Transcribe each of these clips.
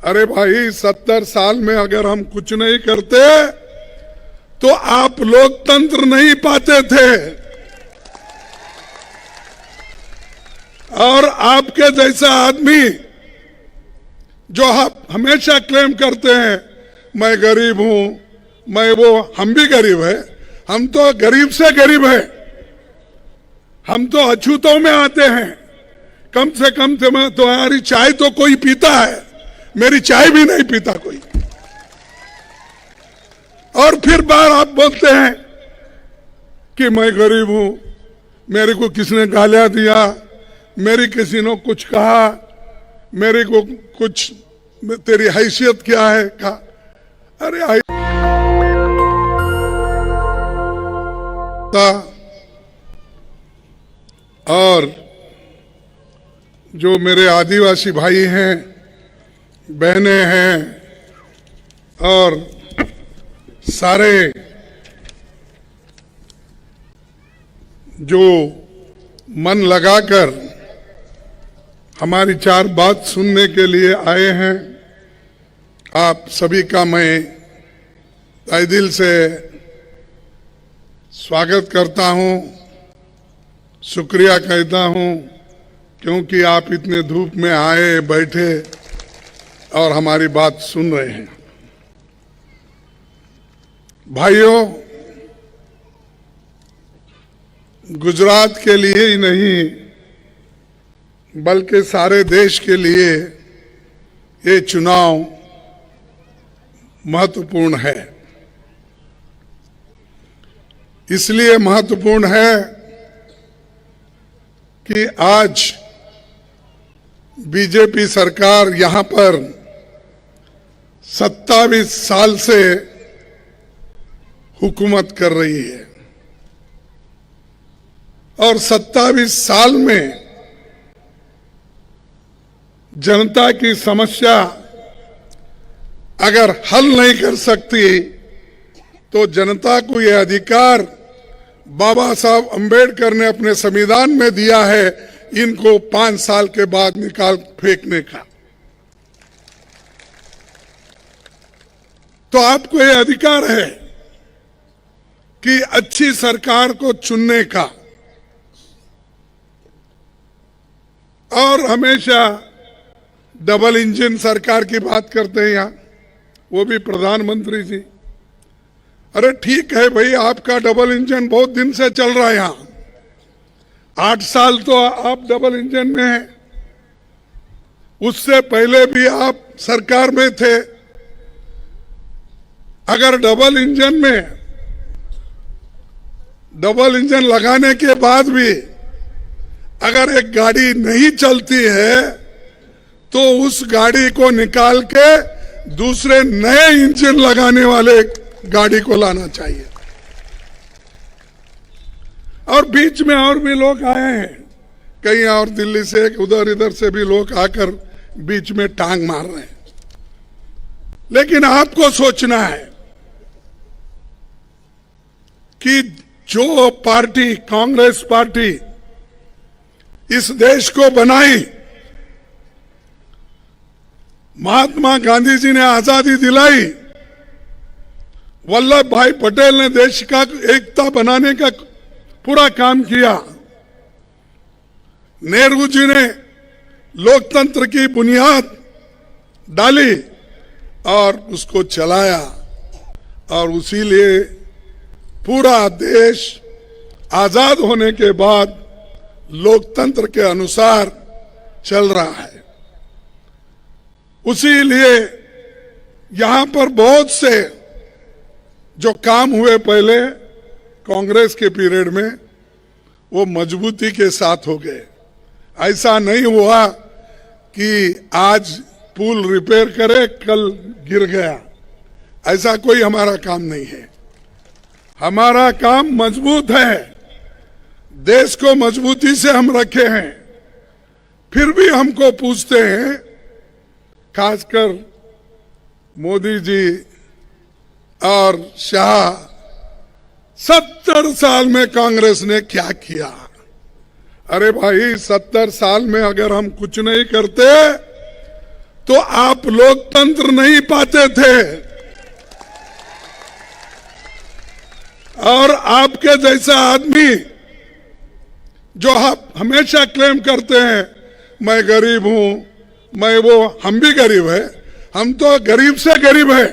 अरे भाई 70 साल में अगर हम कुछ नहीं करते तो आप लोकतंत्र नहीं पाते थे। और आपके जैसा आदमी जो आप हमेशा क्लेम करते हैं मैं गरीब हूं, मैं वो, हम भी गरीब है, हम तो गरीब से गरीब है, हम तो अछूतों में आते हैं। कम से कम तुम्हारी चाय तो कोई पीता है, मेरी चाय भी नहीं पीता कोई। और फिर बार आप बोलते हैं कि मैं गरीब हूं, मेरे को किसने गालियां दिया, मेरी किसी ने कुछ कहा, मेरे को कुछ, तेरी हैसियत क्या है कहा। अरे और जो मेरे आदिवासी भाई हैं, बहनें हैं और सारे जो मन लगाकर हमारी चार बात सुनने के लिए आए हैं, आप सभी का मैं तहे दिल से स्वागत करता हूं, शुक्रिया कहता हूं, क्योंकि आप इतने धूप में आए, बैठे और हमारी बात सुन रहे हैं। भाइयों, गुजरात के लिए ही नहीं बल्कि सारे देश के लिए ये चुनाव महत्वपूर्ण है। इसलिए महत्वपूर्ण है कि आज बीजेपी सरकार यहां पर 27 साल से हुकूमत कर रही है और 27 साल में जनता की समस्या अगर हल नहीं कर सकती तो जनता को यह अधिकार बाबा साहब अंबेडकर ने अपने संविधान में दिया है, इनको 5 साल के बाद निकाल फेंकने का। तो आपको यह अधिकार है कि अच्छी सरकार को चुनने का। और हमेशा डबल इंजन सरकार की बात करते हैं यहां, वो भी प्रधानमंत्री जी। अरे ठीक है भाई, आपका डबल इंजन बहुत दिन से चल रहा है यहां, 8 साल तो आप डबल इंजन में हैं, उससे पहले भी आप सरकार में थे। अगर डबल इंजन लगाने के बाद भी अगर एक गाड़ी नहीं चलती है तो उस गाड़ी को निकाल के दूसरे नए इंजन लगाने वाले गाड़ी को लाना चाहिए। और बीच में और भी लोग आए हैं, कहीं और दिल्ली से उधर इधर से भी लोग आकर बीच में टांग मार रहे हैं। लेकिन आपको सोचना है कि जो पार्टी, कांग्रेस पार्टी इस देश को बनाई, महात्मा गांधी जी ने आजादी दिलाई, वल्लभ भाई पटेल ने देश का एकता बनाने का पूरा काम किया, नेहरू जी ने लोकतंत्र की बुनियाद डाली और उसको चलाया, और उसीलिए पूरा देश आजाद होने के बाद लोकतंत्र के अनुसार चल रहा है। उसीलिए यहां पर बहुत से जो काम हुए पहले कांग्रेस के पीरियड में, वो मजबूती के साथ हो गए। ऐसा नहीं हुआ कि आज पुल रिपेयर करे कल गिर गया, ऐसा कोई हमारा काम नहीं है। हमारा काम मजबूत है, देश को मजबूती से हम रखे हैं। फिर भी हमको पूछते हैं, खासकर मोदी जी और शाह, 70 साल में कांग्रेस ने क्या किया। अरे भाई 70 साल में अगर हम कुछ नहीं करते तो आप लोकतंत्र नहीं पाते थे। और आपके जैसा आदमी जो आप हमेशा क्लेम करते हैं मैं गरीब हूं, मैं वो, हम भी गरीब है, हम तो गरीब से गरीब है,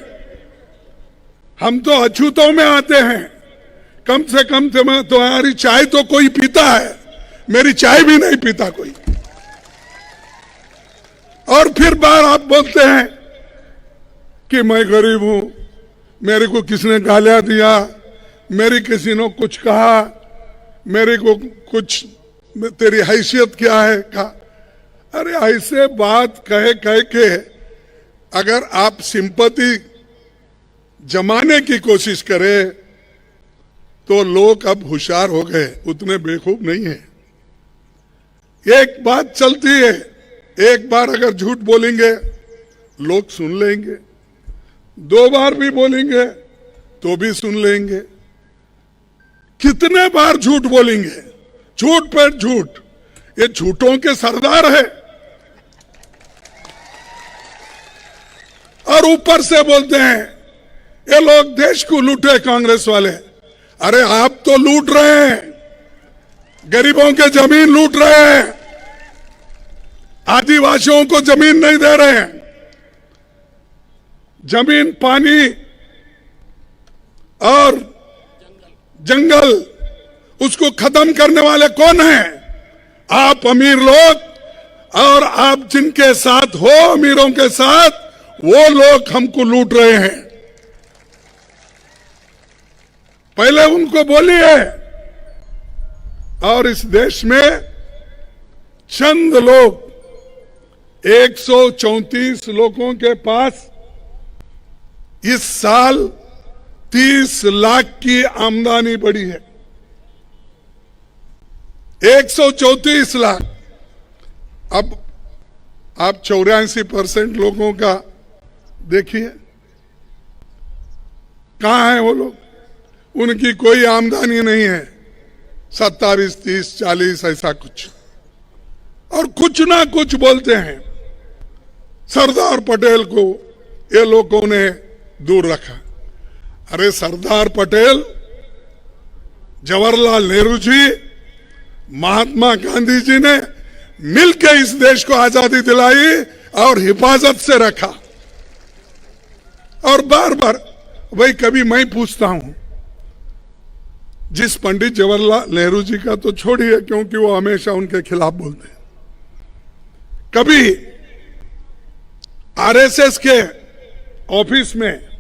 हम तो अछूतों में आते हैं। कम से कम तुम्हारी चाय तो कोई पीता है, मेरी चाय भी नहीं पीता कोई। और फिर बार आप बोलते हैं कि मैं गरीब हूं, मेरे को किसने गालियां दिया, मेरी किसी ने कुछ कहा, मेरे को कुछ, तेरी हैसियत क्या है कहा। अरे ऐसे बात कह कह के अगर आप सिंपैथी जमाने की कोशिश करें तो लोग अब होशियार हो गए, उतने बेवकूफ नहीं है। एक बात चलती है, एक बार अगर झूठ बोलेंगे लोग सुन लेंगे, 2 बार भी बोलेंगे तो भी सुन लेंगे। कितने बार झूठ बोलेंगे, झूठ पर झूठ, ये झूठों के सरदार है। और ऊपर से बोलते हैं ये लोग देश को लूटे कांग्रेस वाले। अरे आप तो लूट रहे हैं, गरीबों के जमीन लूट रहे हैं, आदिवासियों को जमीन नहीं दे रहे हैं। जमीन, पानी और जंगल, उसको खत्म करने वाले कौन हैं? आप अमीर लोग। और आप जिनके साथ हो, अमीरों के साथ, वो लोग हमको लूट रहे हैं। पहले उनको बोलिए। और इस देश में चंद लोग, 134 लोगों के पास इस साल 30 लाख की आमदनी बढ़ी है। 134 लाख। अब आप 84% लोगों का देखिए कहां है वो लोग, उनकी कोई आमदनी नहीं है, 27, 30, 40 ऐसा कुछ। और कुछ ना कुछ बोलते हैं। सरदार पटेल को ये लोगों ने दूर रखा। अरे सरदार पटेल, जवाहरलाल नेहरू जी, महात्मा गांधी जी ने मिलकर इस देश को आजादी दिलाई और हिफाजत से रखा। और बार बार वही कभी मैं पूछता हूं, जिस पंडित जवाहरलाल नेहरू जी का तो छोड़िए, क्योंकि वो हमेशा उनके खिलाफ बोलते हैं। कभी आरएसएस के ऑफिस में,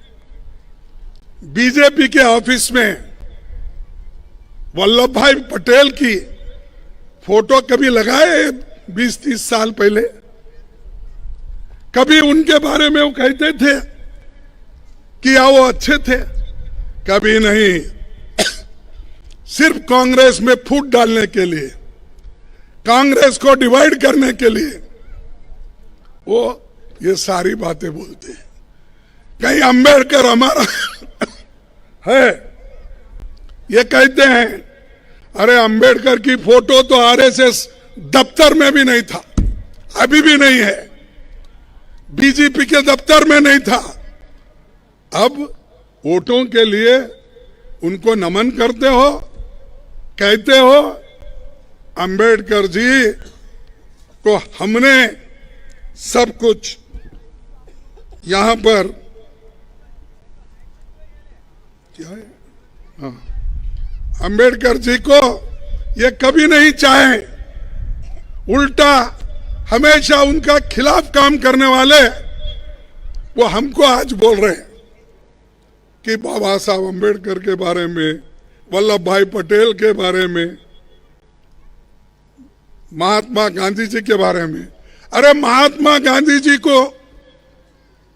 बीजेपी के ऑफिस में वल्लभ भाई पटेल की फोटो कभी लगाए 20-30 साल पहले? कभी उनके बारे में वो कहते थे कि वो अच्छे थे? कभी नहीं। सिर्फ कांग्रेस में फूट डालने के लिए, कांग्रेस को डिवाइड करने के लिए वो ये सारी बातें बोलते हैं। कहीं अंबेडकर हमारा है, ये कहते हैं अरे अंबेडकर की फोटो तो आरएसएस दफ्तर में भी नहीं था, अभी भी नहीं है, बीजेपी के दफ्तर में नहीं था। अब वोटों के लिए उनको नमन करते हो, कहते हो अंबेडकर जी को हमने सब कुछ यहां पर क्या है, हाँ, अंबेडकर जी को ये कभी नहीं चाहे, उल्टा हमेशा उनका खिलाफ काम करने वाले वो हमको आज बोल रहे हैं कि बाबा साहब अंबेडकर के बारे में, वल्लभ भाई पटेल के बारे में, महात्मा गांधी जी के बारे में। अरे महात्मा गांधी जी को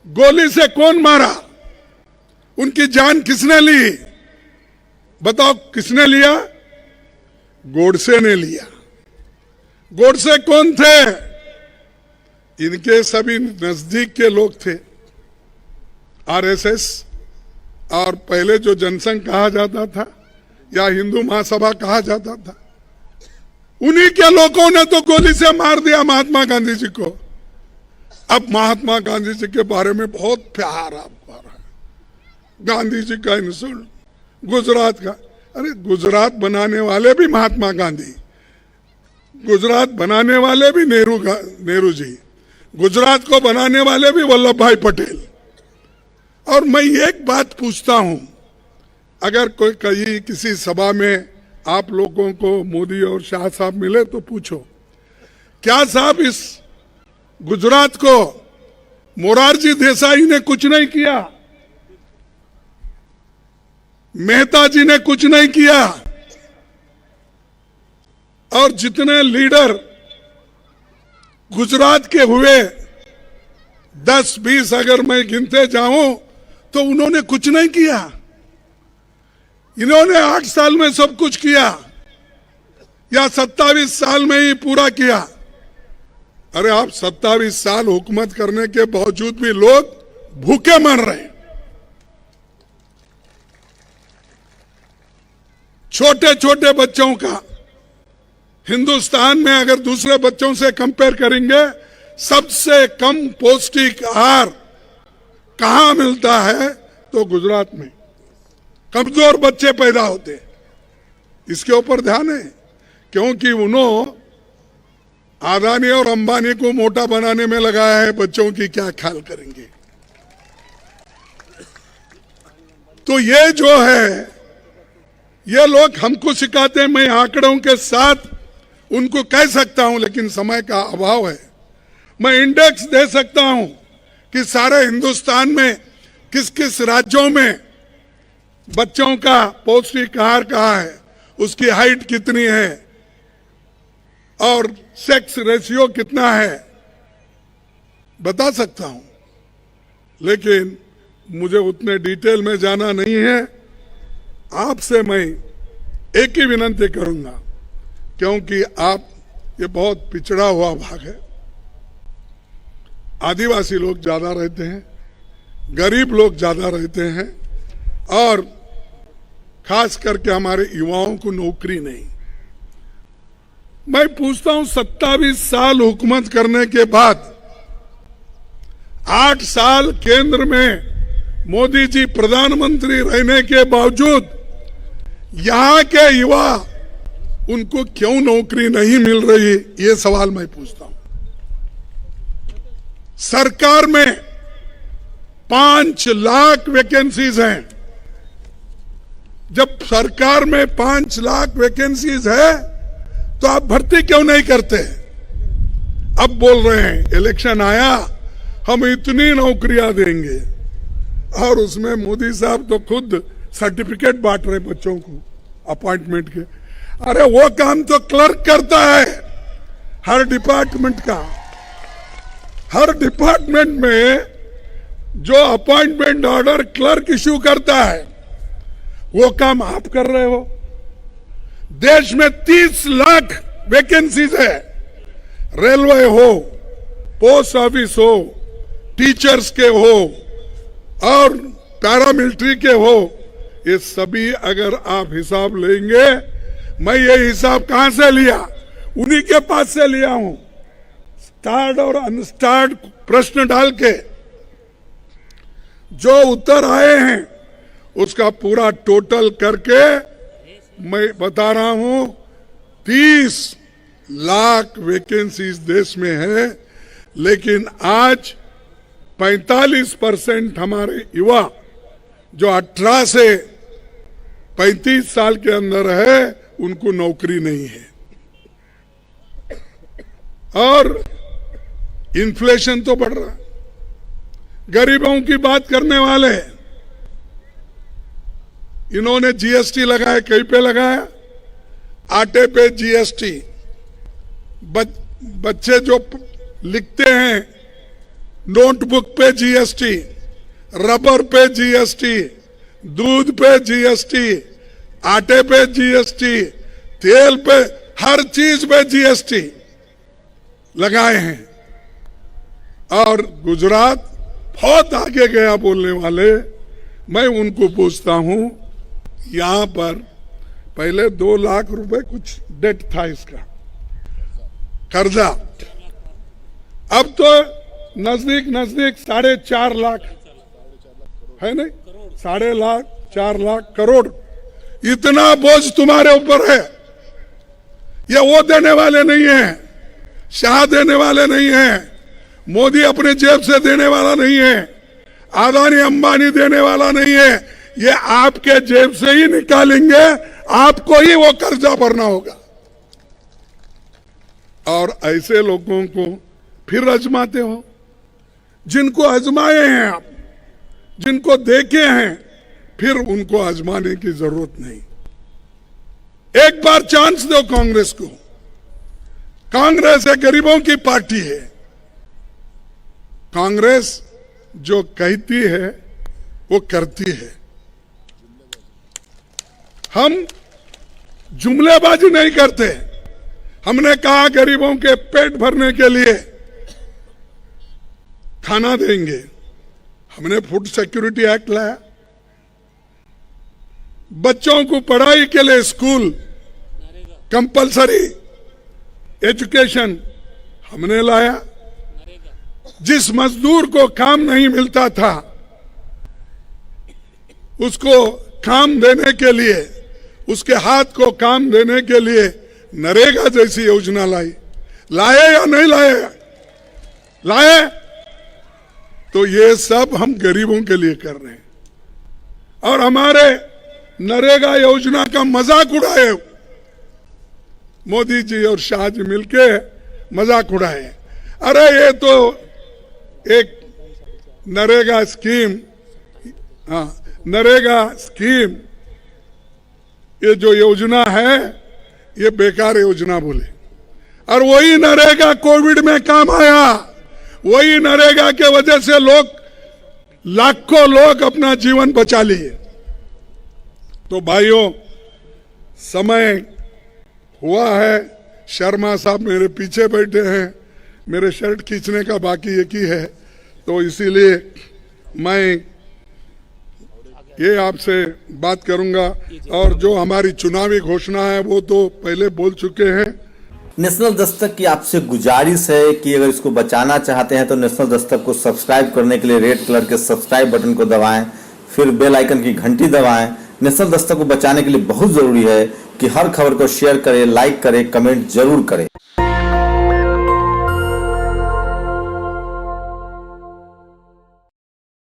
गोली से कौन मारा? उनकी जान किसने ली? बताओ किसने लिया? गोडसे ने लिया। गोडसे कौन थे? इनके सभी नजदीक के लोग थे। आरएसएस और पहले जो जनसंघ कहा जाता था या हिंदू महासभा कहा जाता था, उन्हीं के लोगों ने तो गोली से मार दिया महात्मा गांधी जी को। अब महात्मा गांधी जी के बारे में बहुत प्यार आपको आ रहा है। गांधी जी का इंसल्ट, गुजरात का, अरे गुजरात बनाने वाले भी महात्मा गांधी, गुजरात बनाने वाले भी नेहरू जी, गुजरात को बनाने वाले भी वल्लभ भाई पटेल। और मैं एक बात पूछता हूं, अगर कोई कहीं किसी सभा में आप लोगों को मोदी और शाह साहब मिले तो पूछो, क्या साहब इस गुजरात को मोरारजी देसाई ने कुछ नहीं किया, मेहता जी ने कुछ नहीं किया, और जितने लीडर गुजरात के हुए 10-20 अगर मैं गिनते जाऊं तो उन्होंने कुछ नहीं किया। इन्होंने 8 साल में सब कुछ किया या 27 साल में ही पूरा किया। अरे आप 27 साल हुकूमत करने के बावजूद भी लोग भूखे मर रहे हैं। छोटे छोटे बच्चों का हिंदुस्तान में अगर दूसरे बच्चों से कंपेयर करेंगे, सबसे कम पौष्टिक आहार कहां मिलता है तो गुजरात में। कमजोर बच्चे पैदा होते, इसके ऊपर ध्यान है, क्योंकि उन्होंने अदानी और अंबानी को मोटा बनाने में लगाया है, बच्चों की क्या ख्याल करेंगे। तो ये जो है, ये लोग हमको सिखाते हैं। मैं आंकड़ों के साथ उनको कह सकता हूं, लेकिन समय का अभाव है। मैं इंडेक्स दे सकता हूं कि सारे हिंदुस्तान में किस किस राज्यों में बच्चों का पौष्टिक आहार कहाँ है, उसकी हाइट कितनी है और सेक्स रेशियो कितना है, बता सकता हूं। लेकिन मुझे उतने डिटेल में जाना नहीं है। आपसे मैं एक ही विनती करूंगा, क्योंकि आप ये बहुत पिछड़ा हुआ भाग है, आदिवासी लोग ज्यादा रहते हैं, गरीब लोग ज्यादा रहते हैं, और खास करके हमारे युवाओं को नौकरी नहीं। मैं पूछता हूं, 27 साल हुकूमत करने के बाद 8 साल केंद्र में मोदी जी प्रधानमंत्री रहने के बावजूद यहां के युवा, उनको क्यों नौकरी नहीं मिल रही, ये सवाल मैं पूछता हूं। सरकार में 5 लाख वैकेंसीज हैं। जब सरकार में 5 लाख वैकेंसीज है तो आप भर्ती क्यों नहीं करते? अब बोल रहे हैं इलेक्शन आया, हम इतनी नौकरियां देंगे, और उसमें मोदी साहब तो खुद सर्टिफिकेट बांट रहे बच्चों को अपॉइंटमेंट के। अरे वो काम तो क्लर्क करता है हर डिपार्टमेंट का। हर डिपार्टमेंट में जो अपॉइंटमेंट ऑर्डर क्लर्क इश्यू करता है, वो काम आप कर रहे हो। देश में 30 लाख वैकेंसीज है, रेलवे हो, पोस्ट ऑफिस हो, टीचर्स के हो और पैरामिलिट्री के हो, ये सभी अगर आप हिसाब लेंगे, मैं ये हिसाब कहां से लिया? उन्हीं के पास से लिया हूं। स्टार्ड और अनस्टार्ड प्रश्न डाल के जो उत्तर आए हैं उसका पूरा टोटल करके मैं बता रहा हूं, 30 लाख वैकेंसीज देश में है। लेकिन आज 45% हमारे युवा जो 18 से 35 साल के अंदर है, उनको नौकरी नहीं है। और इन्फ्लेशन तो बढ़ रहा है। गरीबों की बात करने वाले, इन्होंने जीएसटी लगाया, कहीं पे लगाया? आटे पे जीएसटी, बच्चे जो लिखते हैं नोटबुक पे जीएसटी, रबर पे जीएसटी, दूध पे जीएसटी, आटे पे जीएसटी, तेल पे, हर चीज पे जीएसटी लगाए हैं। और गुजरात बहुत आगे गया बोलने वाले, मैं उनको पूछता हूं, यहां पर पहले 2 लाख रुपए कुछ डेट था इसका, कर्जा, अब तो नजदीक नजदीक 4.5 लाख है, नहीं 4.5 लाख करोड़, इतना बोझ तुम्हारे ऊपर है। ये वो देने वाले नहीं है, शाह देने वाले नहीं है, मोदी अपने जेब से देने वाला नहीं है, अदानी अंबानी देने वाला नहीं है। ये आपके जेब से ही निकालेंगे, आपको ही वो कर्जा भरना होगा। और ऐसे लोगों को फिर आजमाते हो, जिनको आजमाए हैं आप, जिनको देखे हैं, फिर उनको आजमाने की जरूरत नहीं। एक बार चांस दो कांग्रेस को। कांग्रेस एक गरीबों की पार्टी है। कांग्रेस जो कहती है वो करती है। हम जुमलेबाजी नहीं करते। हमने कहा गरीबों के पेट भरने के लिए खाना देंगे, हमने फूड सिक्योरिटी एक्ट लाया। बच्चों को पढ़ाई के लिए स्कूल कंपलसरी एजुकेशन हमने लाया। जिस मजदूर को काम नहीं मिलता था उसको काम देने के लिए, उसके हाथ को काम देने के लिए नरेगा जैसी योजना लाए या नहीं लाए? तो ये सब हम गरीबों के लिए कर रहे हैं। और हमारे नरेगा योजना का मजाक उड़ाए मोदी जी और शाह जी मिलके, मजाक उड़ाए। अरे ये तो एक नरेगा स्कीम, नरेगा स्कीम, ये जो योजना है ये बेकार योजना बोले। और वही नरेगा कोविड में काम आया। वही नरेगा के वजह से लाखों लोग अपना जीवन बचा लिए। तो भाइयों, समय हुआ है। शर्मा साहब मेरे पीछे बैठे हैं, मेरे शर्ट खींचने का बाकी एक ही है, तो इसीलिए मैं ये आपसे बात करूंगा। और जो हमारी चुनावी घोषणा है वो तो पहले बोल चुके हैं। नेशनल दस्तक की आपसे गुजारिश है कि अगर इसको बचाना चाहते हैं तो नेशनल दस्तक को सब्सक्राइब करने के लिए रेड कलर के सब्सक्राइब बटन को दबाएं, फिर बेल आइकन की घंटी दबाएं। नेशनल दस्तक को बचाने के लिए बहुत जरूरी है कि हर खबर को शेयर करें, लाइक करें, कमेंट जरूर करें।